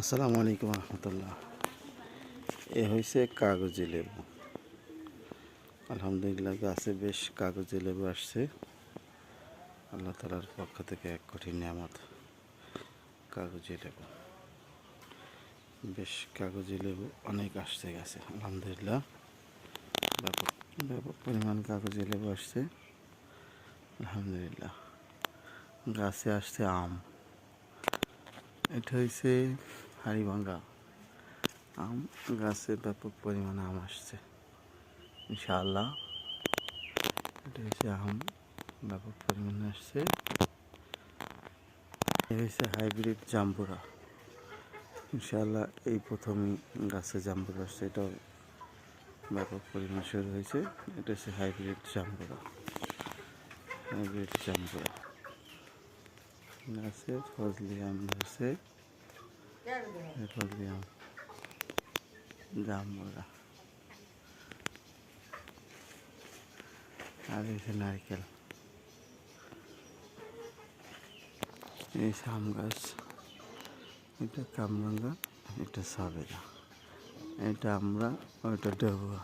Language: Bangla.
আসসালামু আলাইকুম রহমতুল্লাহ। এ হয়েছে কাগজি লেবু। আলহামদুলিল্লাহ, গাছে বেশ কাগজি লেবু আসছে। আল্লাহ তালার পক্ষ থেকে এক কঠিন নিয়ামত কাগজি লেবু। বেশ কাগজি লেবু অনেক আসছে গাছে, আলহামদুলিল্লাহ। ব্যাপক ব্যাপক পরিমাণ কাগজি লেবু আসছে, আলহামদুলিল্লাহ। গাছে আসছে আম। এটা হয়েছে হাড়িভাঙ্গা আম। গাছে ব্যাপক পরিমাণে আম আসছে ইনশাআল্লাহ। এটা হচ্ছে আম, ব্যাপক পরিমাণে আসছে। এটা হচ্ছে হাইব্রিড জাম্বুরা। ইনশাআল্লাহ এই প্রথমই গাছে জাম্বুরা আসছে, এটাও ব্যাপক পরিমাণে শুরু হয়েছে। এটা হচ্ছে হাইব্রিড জাম্বুরা। হাইব্রিড জাম্বুরা গাছে ফজলি আম ধরছে, ফজলি আম জাম্বুরা। আর এই নারকেল, এই আম গাছ। এটা কামরাঙ্গা, এটা সাবেরা, এটা আমরা, ওইটা ডেবুয়া।